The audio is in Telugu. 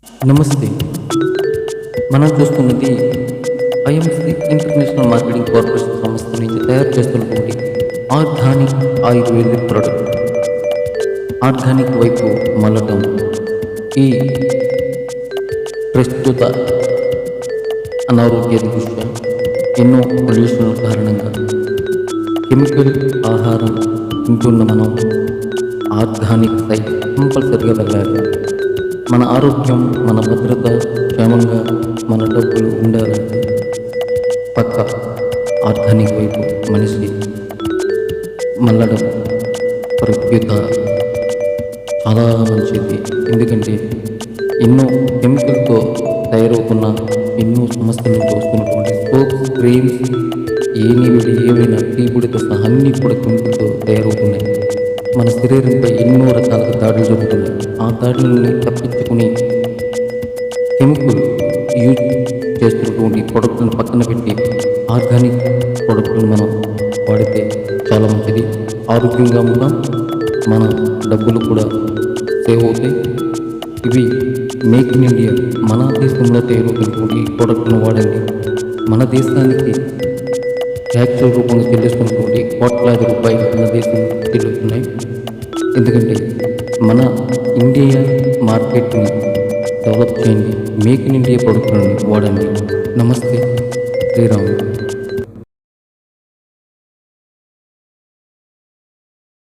నమస్తే. మనం చూస్తున్నది ఐఎంసీ ఇంటర్నేషనల్ మార్కెటింగ్ కార్పొరేషన్ సంస్థ నుంచి తయారు చేస్తున్నటువంటి ఆర్గానిక్ ఆయుర్వేదిక్ ప్రోడక్ట్. ఆర్గానిక్ వైపు మళ్ళటం ఈ ప్రస్తుత అనారోగ్య దృష్ట్యా ఎన్నో పొల్యూషన్ల కారణంగా కెమికల్ ఆహారం తింటున్న మనం ఆర్గానిక్ సైడ్ కంపల్సరిగా వెళ్ళాలి. మన ఆరోగ్యం, మన భద్రత, క్షేమంగా మన డబ్బులు ఉండాలంటే పక్క ఆర్గానిక్ వైపు మనిషి మళ్ళడం ప్రత్యేక చాలా మంచిది. ఎందుకంటే ఎన్నో కెమికల్తో తయారవుతున్న ఎన్నో సమస్యల నుంచి వస్తున్నటువంటి సోప్స్, క్రీమ్స్, ఏవైనా టీ పొడితో సహా అన్నీ కూడా కెమికల్తో తయారవుతున్నాయి. మన శరీరంపై ఎన్నో రకాలుగా దాడులు జరుగుతున్నాయి. ఆ దాడులని తప్పించుకుని కెమికల్ యూజ్ చేస్తున్నటువంటి ప్రొడక్ట్లను పక్కన పెట్టి ఆర్గానిక్ ప్రొడక్ట్లను మనం వాడితే చాలా మంచిది. ఆరోగ్యంగా ఉంటాం, మన డబ్బులు కూడా సేవ్ అవుతాయి. ఇవి మేక్ ఇన్ ఇండియా, మన దేశంలో తయారవుతున్నటువంటి ప్రొడక్ట్ను వాడండి. మన దేశానికి ట్యాక్సుల రూపంగా చెల్లిస్తున్నటువంటి కోట్లాది రూపాయలు మన దేశం చెల్లిస్తున్నాయి. ఎందుకంటే మన ఇండియా మార్కెట్ని డెవలప్ చేయండి, మేక్ ఇన్ ఇండియా ప్రొడక్ట్లను వాడండి. నమస్తే, శ్రీరామ్.